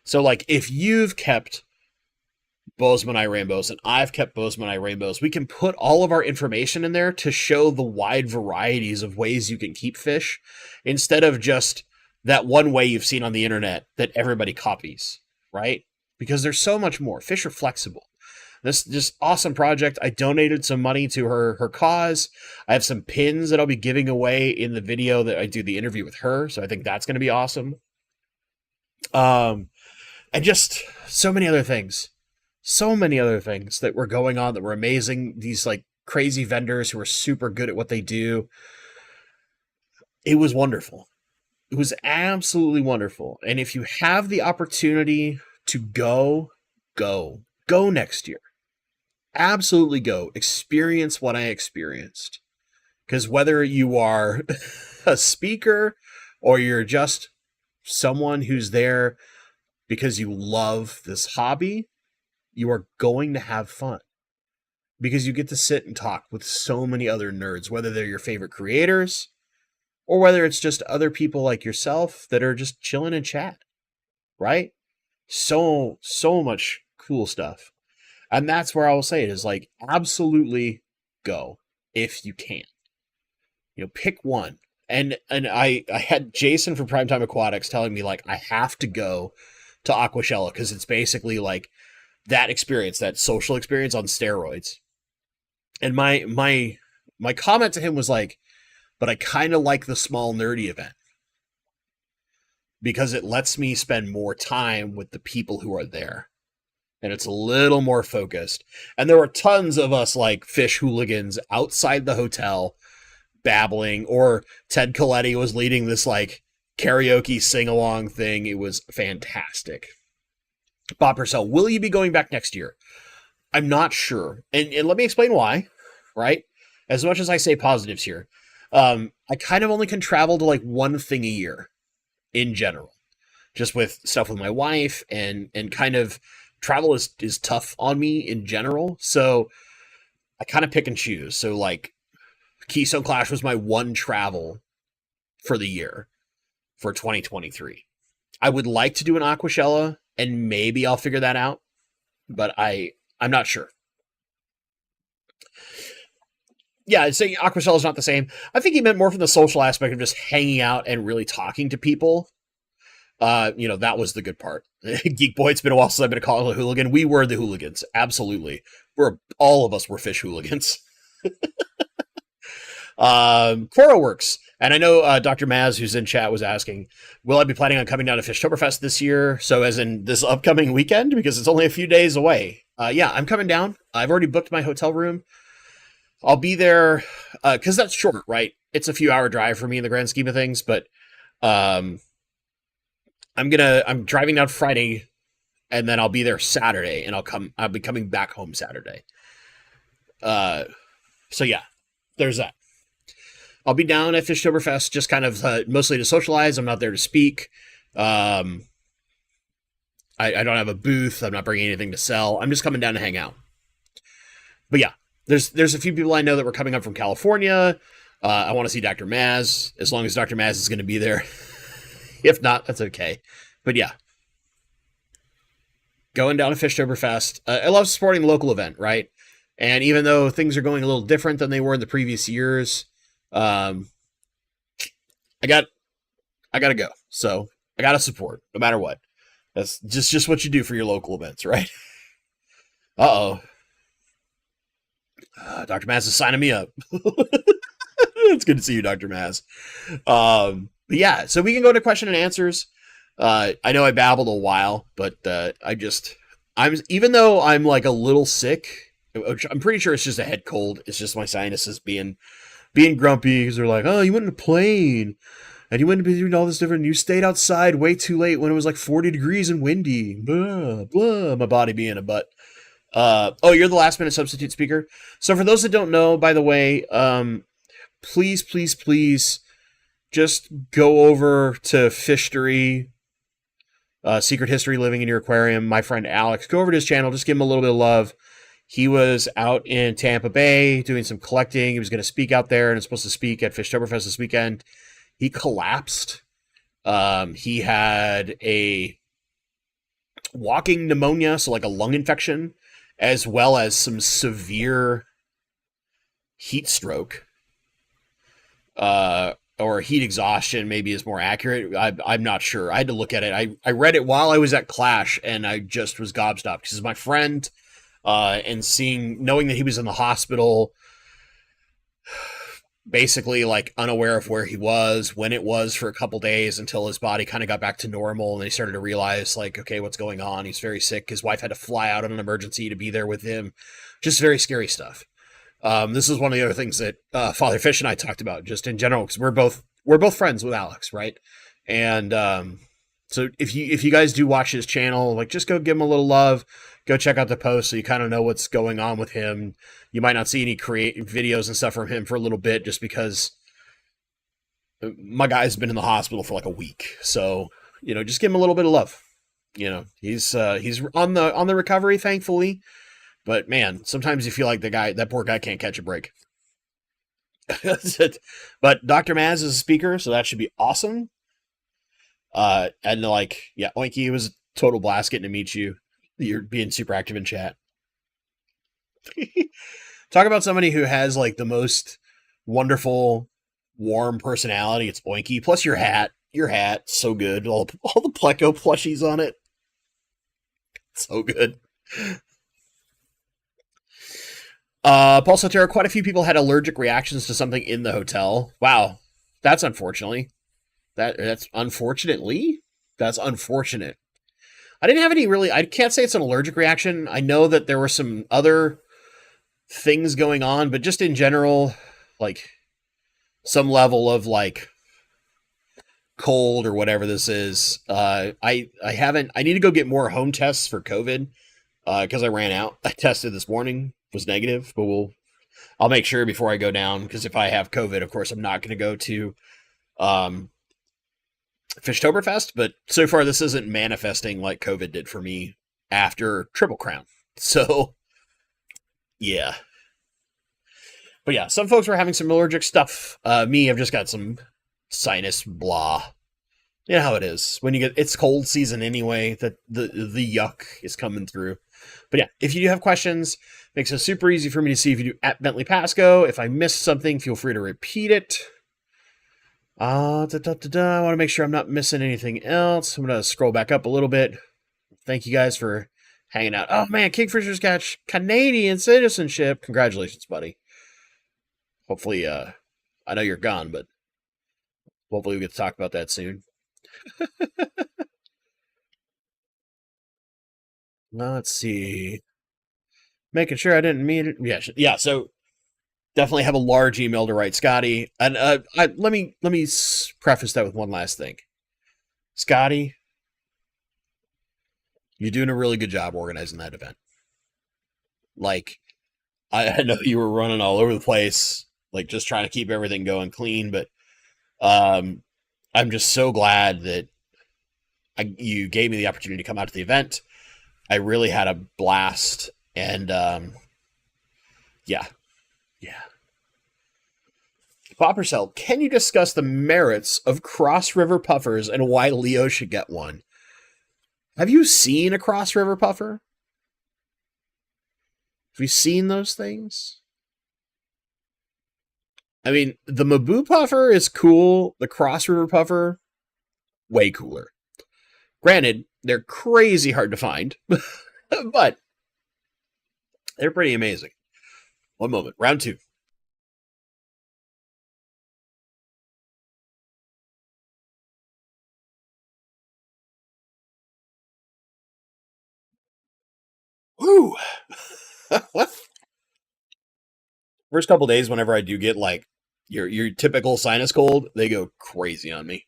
So if you've kept Bozeman rainbows and I've kept Bozeman rainbows, we can put all of our information in there to show the wide varieties of ways you can keep fish instead of just that one way you've seen on the internet that everybody copies, right? Because there's so much more. Fish are flexible. This just awesome project. I donated some money to her cause. I have some pins that I'll be giving away in the video that I do the interview with her. So I think that's going to be awesome. And just so many other things. So many other things that were going on that were amazing. These crazy vendors who are super good at what they do. It was wonderful. It was absolutely wonderful. And if you have the opportunity to go next year. Absolutely go. Experience what I experienced. Because whether you are a speaker or you're just someone who's there because you love this hobby, you are going to have fun. Because you get to sit and talk with so many other nerds, whether they're your favorite creators or whether it's just other people like yourself that are just chilling and chat, right? So much cool stuff. And that's where I will say it is absolutely go if you can. Pick one. And I had Jason from Primetime Aquatics telling me I have to go to Aquashella because it's basically that experience, that social experience on steroids. And my comment to him was but I kind of like the small nerdy event because it lets me spend more time with the people who are there. and it's a little more focused. And there were tons of us like fish hooligans outside the hotel babbling, or Ted Coletti was leading this like karaoke sing-along thing. It was fantastic. Bob Purcell, will you be going back next year? I'm not sure. And let me explain why, right? As much as I say positives here, I kind of only can travel to like one thing a year in general, just with stuff with my wife, and kind of travel is tough on me in general. So I kind of pick and choose. So like Keystone Clash was my one travel for the year for 2023. I would like to do an Aquashella, and maybe I'll figure that out, but I'm not sure. Yeah, I'd say Aquashella is not the same. I think he meant more from the social aspect of just hanging out and really talking to people. That was the good part. Geek Boy, it's been a while since I've been a college hooligan. We were the hooligans. Absolutely. All of us were fish hooligans. Coro works. And I know Dr. Maz, who's in chat, was asking, will I be planning on coming down to Fishtoberfest this year? So as in this upcoming weekend, because it's only a few days away. Yeah, I'm coming down. I've already booked my hotel room. I'll be there because that's short, right? It's a few hour drive for me in the grand scheme of things, but I'm driving down Friday, and then I'll be there Saturday, and I'll be coming back home Saturday. So yeah, there's that. I'll be down at Fishtoberfest just kind of mostly to socialize. I'm not there to speak. I don't have a booth. I'm not bringing anything to sell. I'm just coming down to hang out. But yeah, there's a few people I know that were coming up from California. I want to see Dr. Maz, as long as Dr. Maz is going to be there. If not, that's okay. But yeah, going down to Fishtoberfest. I love supporting the local event, right? And even though things are going a little different than they were in the previous years, I got to go. So I got to support no matter what. That's just what you do for your local events, right? Uh-oh. Dr. Maz is signing me up. It's good to see you, Dr. Maz. But yeah, so we can go to question and answers. I know I babbled a while, but even though I'm like a little sick, I'm pretty sure it's just a head cold. It's just my sinuses being grumpy because they're like, oh, you went in a plane and you went to be doing all this different. You stayed outside way too late when it was like 40 degrees and windy. Blah, blah, my body being a butt. You're the last minute substitute speaker. So for those that don't know, by the way, please just go over to Fishtory, Secret History Living in Your Aquarium. My friend Alex, go over to his channel. Just give him a little bit of love. He was out in Tampa Bay doing some collecting. He was going to speak out there and is supposed to speak at Fishtoberfest this weekend. He collapsed. He had a walking pneumonia, so like a lung infection, as well as some severe heat stroke. Or heat exhaustion maybe is more accurate. I'm not sure. I had to look at it. I read it while I was at Clash, and I just was gobstopped because my friend, and knowing that he was in the hospital, basically like unaware of where he was, when it was, for a couple days until his body kind of got back to normal, and they started to realize like, okay, what's going on? He's very sick. His wife had to fly out on an emergency to be there with him. Just very scary stuff. This is one of the other things that Father Fish and I talked about just in general, because we're both friends with Alex, right? And so if you guys do watch his channel, like just go give him a little love, go check out the post so you kind of know what's going on with him. You might not see any videos and stuff from him for a little bit, just because my guy's been in the hospital for like a week. So just give him a little bit of love. He's on the recovery, thankfully. But man, sometimes you feel like that poor guy can't catch a break. But Dr. Maz is a speaker, so that should be awesome. And like, yeah, Oinky, it was a total blast getting to meet you. You're being super active in chat. Talk about somebody who has like the most wonderful, warm personality. It's Oinky. Plus your hat, so good. All the Pleco plushies on it. So good. Paul Sotero, quite a few people had allergic reactions to something in the hotel. Wow. That's unfortunately. That's unfortunate. I didn't have any really. I can't say it's an allergic reaction. I know that there were some other things going on, but just in general, like some level of like cold or whatever this is. I haven't. I need to go get more home tests for COVID because I ran out. I tested this morning, was negative, but I'll make sure before I go down because if I have COVID, of course, I'm not going to go to um, Fishtoberfest. But so far, this isn't manifesting like COVID did for me after Triple Crown. So yeah, but yeah, some folks were having some allergic stuff. Me, I've just got some sinus blah. You know how it is when you get it's cold season anyway. That the yuck is coming through. But yeah, if you do have questions, makes it super easy for me to see if you do at Bentley Pasco. If I missed something, feel free to repeat it. I want to make sure I'm not missing anything else. I'm gonna scroll back up a little bit. Thank you guys for hanging out. Oh man, Kingfisher's got Canadian citizenship. Congratulations, buddy. Hopefully, I know you're gone, but hopefully we get to talk about that soon. Now, let's see. Making sure I didn't mean it. Yeah. So definitely have a large email to write Scotty. And let me preface that with one last thing. Scotty, you're doing a really good job organizing that event. Like, I know you were running all over the place, like just trying to keep everything going clean, but I'm just so glad that you gave me the opportunity to come out to the event. I really had a blast, and yeah. Poppercell, can you discuss the merits of cross river puffers and why Leo should get one? Have you seen a cross river puffer? Have you seen those things? I mean, the Mabu puffer is cool. The cross river puffer, way cooler. Granted, they're crazy hard to find, but they're pretty amazing. One moment, round two. Woo! First couple days, whenever I do get like your typical sinus cold, they go crazy on me.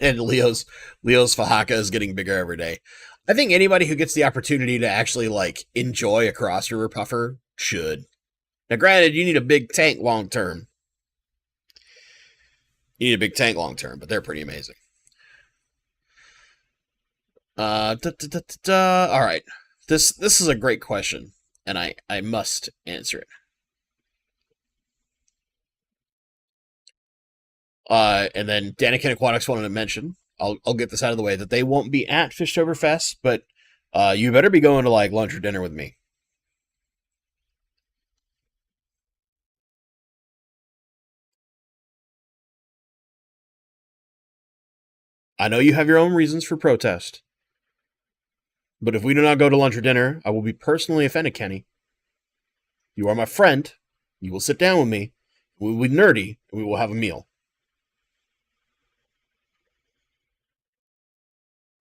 And Leo's Fahaka is getting bigger every day. I think anybody who gets the opportunity to actually like enjoy a cross river puffer should. Now, granted, you need a big tank long term. You need a big tank long term, but they're pretty amazing. All right. This is a great question, and I must answer it. And then Danikin Aquatics wanted to mention, I'll get this out of the way, that they won't be at Fishtoberfest, but you better be going to like lunch or dinner with me. I know you have your own reasons for protest, but if we do not go to lunch or dinner, I will be personally offended, Kenny. You are my friend. You will sit down with me. We will be nerdy, and we will have a meal.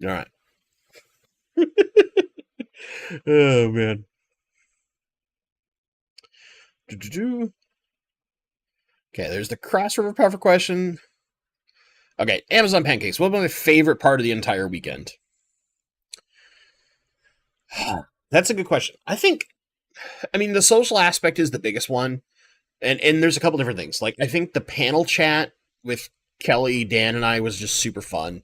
All right. Oh, man. Okay, there's the Cross River Puffer question. Okay, Amazon pancakes. What was my favorite part of the entire weekend? That's a good question. I mean, the social aspect is the biggest one. And there's a couple different things. Like, I think the panel chat with Kelly, Dan, and I was just super fun,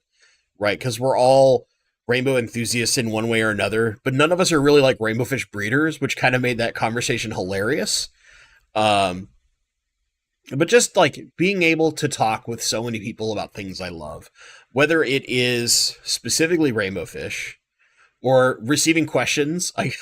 right? Because we're all rainbow enthusiasts in one way or another, but none of us are really like rainbow fish breeders, which kind of made that conversation hilarious. But just like being able to talk with so many people about things I love, whether it is specifically rainbow fish or receiving questions. I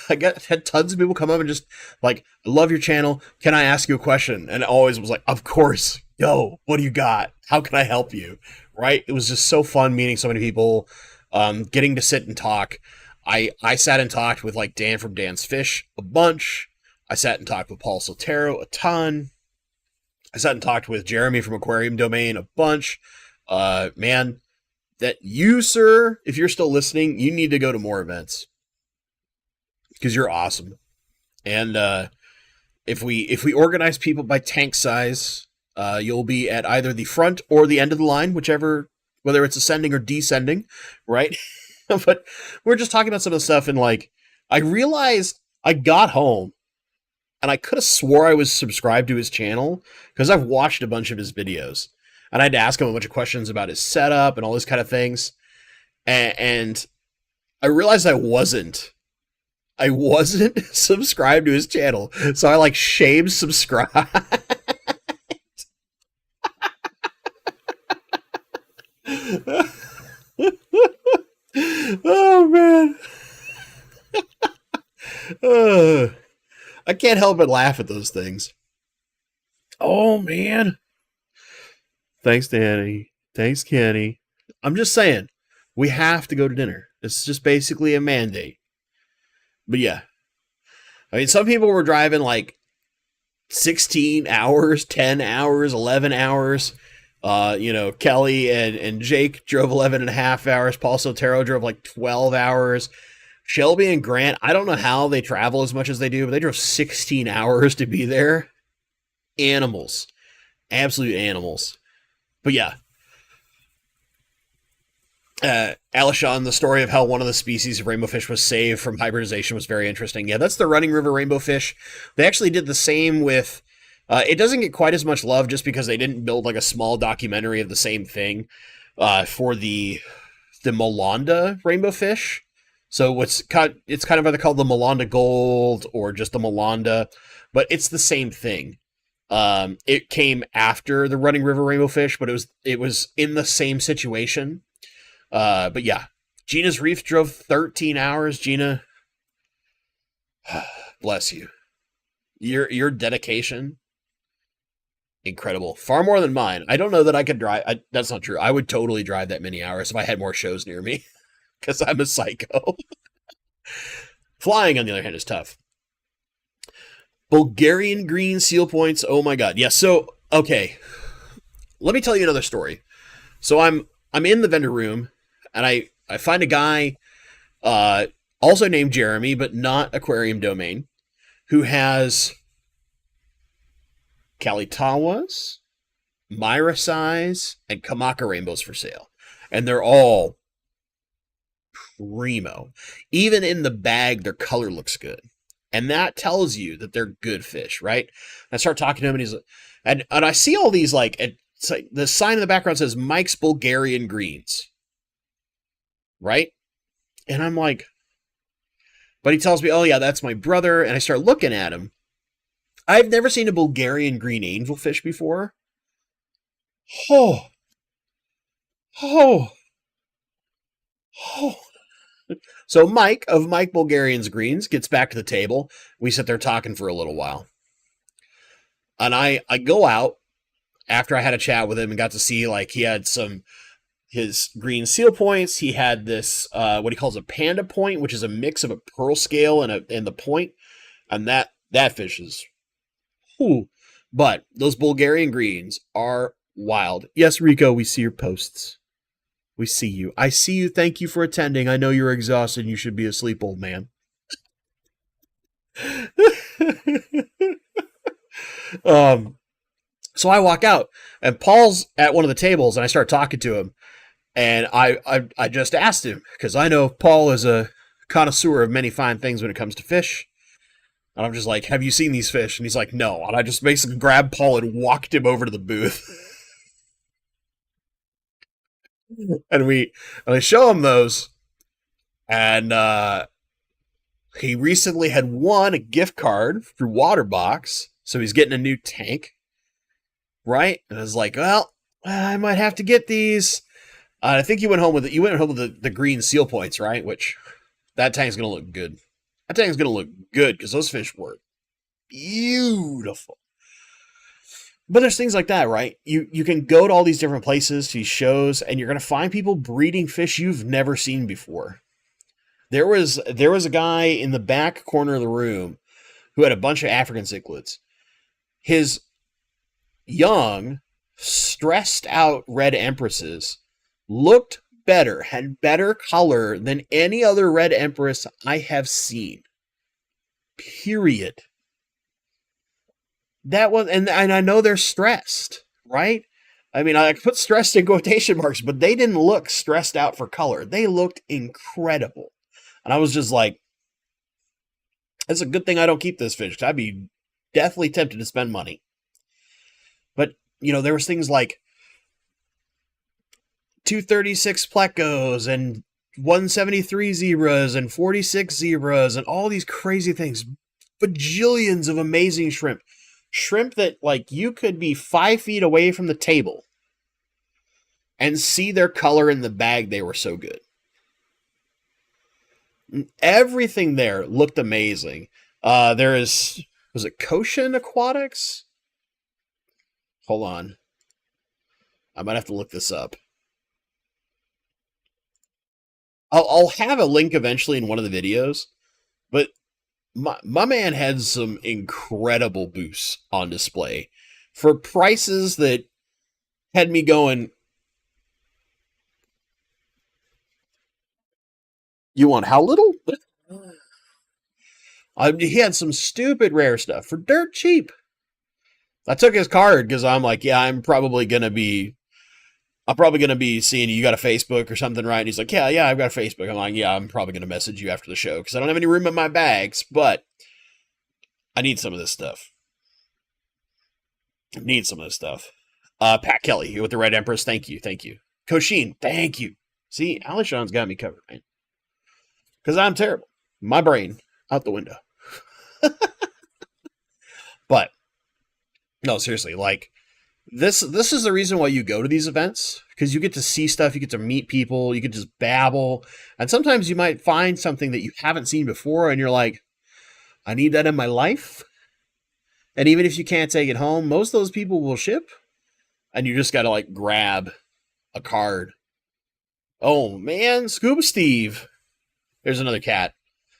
had tons of people come up and just like, I love your channel. Can I ask you a question? And it always was like, of course. Yo, what do you got? How can I help you? Right? It was just so fun meeting so many people, getting to sit and talk. I sat and talked with like Dan from Dan's Fish a bunch. I sat and talked with Paul Sotero a ton. I sat and talked with Jeremy from Aquarium Domain a bunch. Man, that you, sir, if you're still listening, you need to go to more events because you're awesome. And if we organize people by tank size, you'll be at either the front or the end of the line, whichever, whether it's ascending or descending, right? But we're just talking about some of the stuff, and like I realized I got home and I could have swore I was subscribed to his channel because I've watched a bunch of his videos. And I had to ask him a bunch of questions about his setup and all those kind of things. And I realized I wasn't. I wasn't subscribed to his channel. So I like shame subscribe. Oh, man. I can't help but laugh at those things. Oh, man. Thanks, Danny. Thanks, Kenny. I'm just saying, we have to go to dinner. It's just basically a mandate. But yeah. I mean, some people were driving like 16 hours, 10 hours, 11 hours. Kelly and Jake drove 11 and a half hours. Paul Sotero drove like 12 hours. Shelby and Grant, I don't know how they travel as much as they do, but they drove 16 hours to be there. Animals. Absolute animals. But yeah. Alishon, the story of how one of the species of rainbow fish was saved from hybridization was very interesting. Yeah, that's the Running River rainbow fish. They actually did the same with... it doesn't get quite as much love just because they didn't build like a small documentary of the same thing for the Molanda rainbow fish. So it's kind of either called the Molanda Gold or just the Molanda, but it's the same thing. It came after the Running River rainbow fish, but it was in the same situation. But yeah, Gina's Reef drove 13 hours. Gina, bless you. Your dedication, incredible. Far more than mine. I don't know that I could drive. That's not true. I would totally drive that many hours if I had more shows near me, because I'm a psycho. Flying, on the other hand, is tough. Bulgarian green seal points. Oh my god. Yeah. So okay, let me tell you another story. So I'm in the vendor room, and I find a guy, also named Jeremy, but not Aquarium Domain, who has Kalitawas, Myra size, and Kamaka rainbows for sale. And they're all primo. Even in the bag, their color looks good. And that tells you that they're good fish, right? I start talking to him, and he's and I see all these like, it's like the sign in the background says Mike's Bulgarian Greens, right? And I'm like, but he tells me, oh yeah, that's my brother. And I start looking at him. I've never seen a Bulgarian green angelfish before. Oh. So Mike of Mike Bulgarian's Greens gets back to the table. We sit there talking for a little while. And I go out after I had a chat with him and got to see, like, he had his green seal points. He had this, what he calls a panda point, which is a mix of a pearl scale and the point. And that fish is, whew. But those Bulgarian greens are wild. Yes, Rico, we see your posts. We see you. I see you. Thank you for attending. I know you're exhausted and you should be asleep, old man. So I walk out, and Paul's at one of the tables, and I start talking to him. And I just asked him, because I know Paul is a connoisseur of many fine things when it comes to fish. And I'm just like, have you seen these fish? And he's like, no. And I just basically grabbed Paul and walked him over to the booth. And I show him those. And he recently had won a gift card through Waterbox. So he's getting a new tank. Right? And I was like, well, I might have to get these. I think you went home with the green seal points, right? Which, that tank's going to look good. That tank's going to look good because those fish were beautiful. But there's things like that, right? You can go to all these different places, to these shows, and you're going to find people breeding fish you've never seen before. There was a guy in the back corner of the room who had a bunch of African cichlids. His young, stressed out red empresses looked better, had better color than any other red empress I have seen. Period. That was, and I know they're stressed, right? I mean, I put stressed in quotation marks, but they didn't look stressed out for color. They looked incredible. And I was just like, it's a good thing I don't keep this fish. I'd be deathly tempted to spend money. But, there was things like 236 plecos and 173 zebras and 46 zebras and all these crazy things. Bajillions of amazing shrimp. Shrimp that, you could be 5 feet away from the table and see their color in the bag. They were so good. Everything there looked amazing. Was it Koshin Aquatics? Hold on. I might have to look this up. I'll have a link eventually in one of the videos, but my man had some incredible boosts on display for prices that had me going, you want how little? He had some stupid rare stuff for dirt cheap. I took his card because I'm like, yeah, I'm probably going to be seeing you got a Facebook or something, right? And he's like, yeah, I've got a Facebook. I'm like, yeah, I'm probably going to message you after the show because I don't have any room in my bags, but I need some of this stuff. Pat Kelly with the Red Empress, thank you. Koshin, thank you. See, Alishon's got me covered, man. Because I'm terrible. My brain out the window. But no, seriously, this is the reason why you go to these events, because you get to see stuff, you get to meet people, you can just babble, and sometimes you might find something that you haven't seen before, and you're like, I need that in my life. And even if you can't take it home, most of those people will ship, and you just got to grab a card. Oh man, Scuba Steve. There's another cat.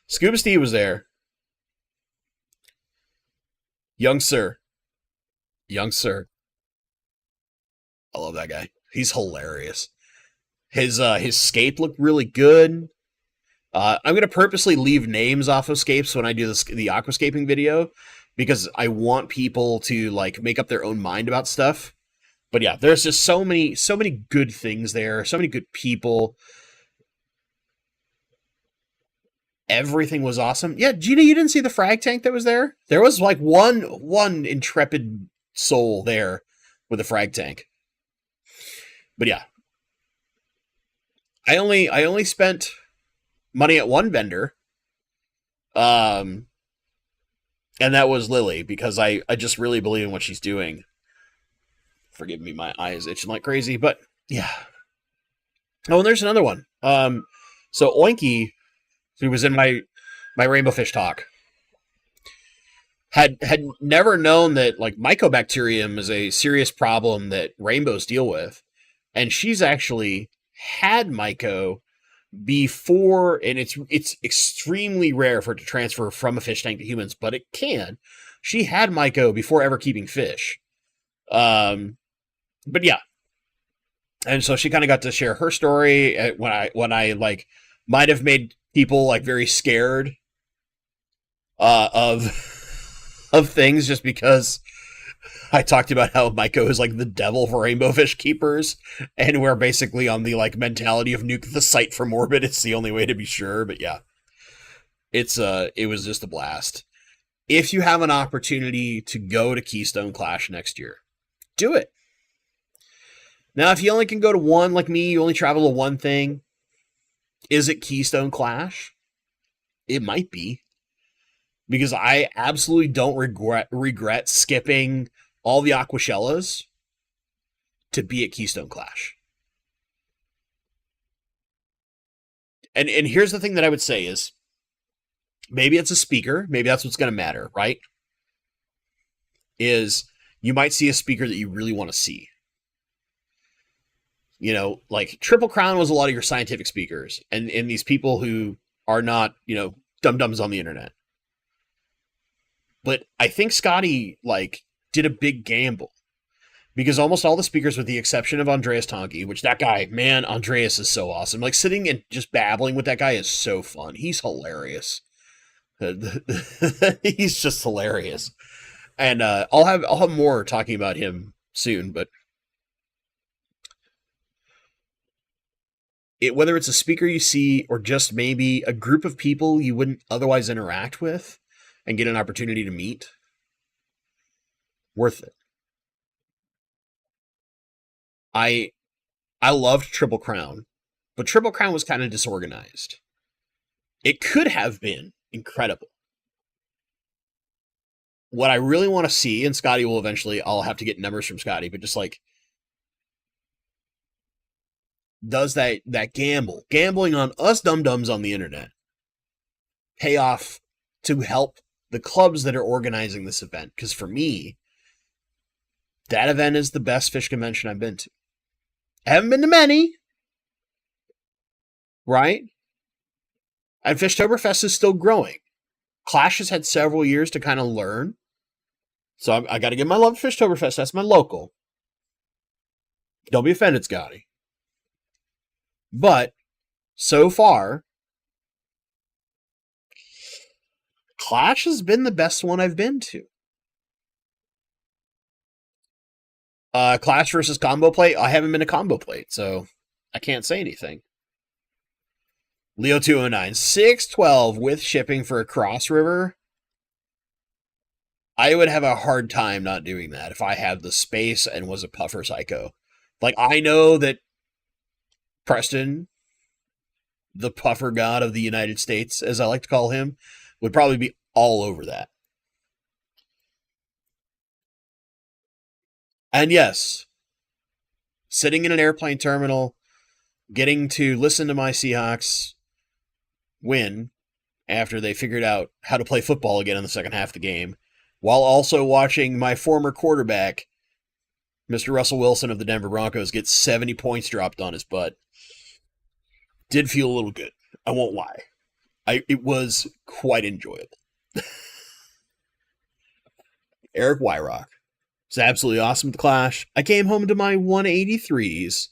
Scuba Steve was there. Young sir. I love that guy. He's hilarious. His scape looked really good. I'm gonna purposely leave names off of scapes when I do the aquascaping video because I want people to make up their own mind about stuff. But yeah, there's just so many good things there, so many good people. Everything was awesome. Yeah, Gina, you didn't see the frag tank that was there? There was one intrepid soul there with a frag tank. But yeah, I only spent money at one vendor, and that was Lily because I just really believe in what she's doing. Forgive me, my eyes itching like crazy, but yeah. Oh, and there's another one. So Oinky, who was in my rainbow fish talk, had never known that mycobacterium is a serious problem that rainbows deal with. And she's actually had myco before, and it's extremely rare for it to transfer from a fish tank to humans, but it can. She had myco before ever keeping fish. But yeah. And so she kind of got to share her story when I might have made people very scared of things just because I talked about how myco is the devil for rainbow fish keepers, and we're basically on the mentality of nuke the site for morbid. It's the only way to be sure, but yeah, it was just a blast. If you have an opportunity to go to Keystone Clash next year, do it. Now, if you only can go to one, like me, you only travel to one thing. Is it Keystone Clash? It might be. Because I absolutely don't regret skipping all the Aquashellas to be at Keystone Clash. And here's the thing that I would say is, maybe it's a speaker, maybe that's what's going to matter, right? Is you might see a speaker that you really want to see. Triple Crown was a lot of your scientific speakers, and these people who are not, dum-dums on the internet. But I think Scotty, did a big gamble. because almost all the speakers, with the exception of Andreas Tonki, which that guy, man, Andreas is so awesome. Like sitting and just babbling with that guy is so fun. He's hilarious. He's just hilarious. And I'll have more talking about him soon, but whether it's a speaker you see or just maybe a group of people you wouldn't otherwise interact with and get an opportunity to meet, worth it. I I loved Triple Crown, but Triple Crown was kind of disorganized. It could have been incredible. What I really want to see, and Scotty will eventually, I'll have to get numbers from Scotty, but just like, does that gambling on us dum-dums on the internet pay off to help the clubs that are organizing this event? Because for me, that event is the best fish convention I've been to. I haven't been to many, right? And Fishtoberfest is still growing. Clash has had several years to kind of learn. So I got to give my love to Fishtoberfest. That's my local. Don't be offended, Scotty. But so far, Clash has been the best one I've been to. Clash versus Combo Plate. I haven't been to Combo Plate, so I can't say anything. Leo 209, 612 with shipping for a Cross River. I would have a hard time not doing that if I had the space and was a puffer psycho. Like, I know that Preston, the puffer god of the United States, as I like to call him, would probably be all over that. And yes, sitting in an airplane terminal, getting to listen to my Seahawks win after they figured out how to play football again in the second half of the game, while also watching my former quarterback, Mr. Russell Wilson of the Denver Broncos, get 70 points dropped on his butt, did feel a little good. I won't lie. It was quite enjoyable. Eric Wyrock. It's absolutely awesome at the Clash. I came home to my 183s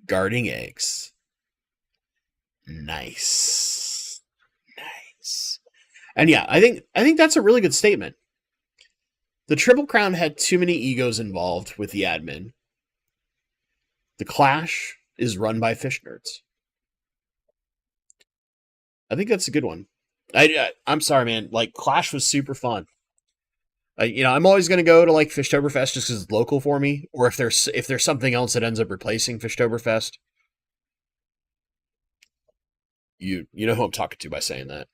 guarding eggs. Nice. Nice. And yeah, I think that's a really good statement. The Triple Crown had too many egos involved with the admin. The Clash is run by fish nerds. I think that's a good one. I'm sorry, man. Like, Clash was super fun. I'm always going to go to like Fishtoberfest just because it's local for me, or if there's something else that ends up replacing Fishtoberfest. You know who I'm talking to by saying that.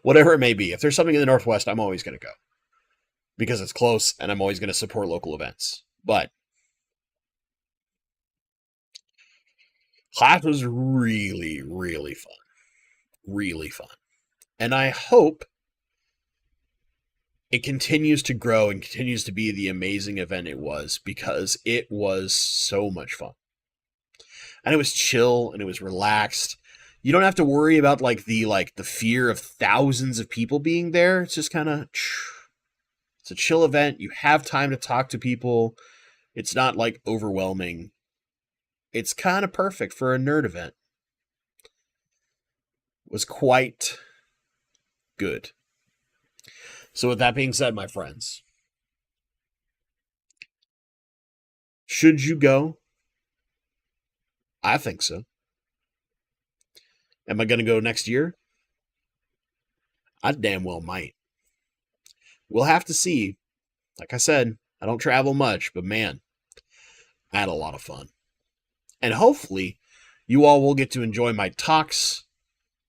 Whatever it may be, if there's something in the Northwest, I'm always going to go because it's close, and I'm always going to support local events. But Clash was really, really fun, really fun, and I hope it continues to grow and continues to be the amazing event it was, because it was so much fun. And it was chill and it was relaxed. You don't have to worry about the fear of thousands of people being there. It's just kind of, it's a chill event. You have time to talk to people. It's not like overwhelming. It's kind of perfect for a nerd event. It was quite good. So with that being said, my friends, should you go? I think so. Am I going to go next year? I damn well might. We'll have to see. Like I said, I don't travel much, but man, I had a lot of fun. And hopefully, you all will get to enjoy my talks.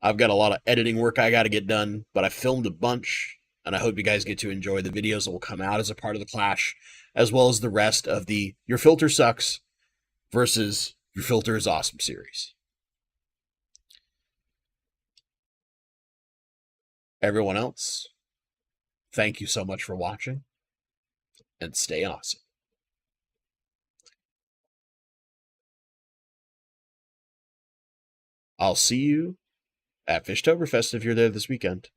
I've got a lot of editing work I got to get done, but I filmed a bunch. And I hope you guys get to enjoy the videos that will come out as a part of the Clash, as well as the rest of the Your Filter Sucks versus Your Filter is Awesome series. Everyone else, thank you so much for watching, and stay awesome. I'll see you at Fishtoberfest if you're there this weekend.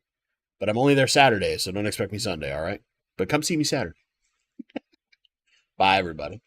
But I'm only there Saturday, so don't expect me Sunday, all right? But come see me Saturday. Bye, everybody.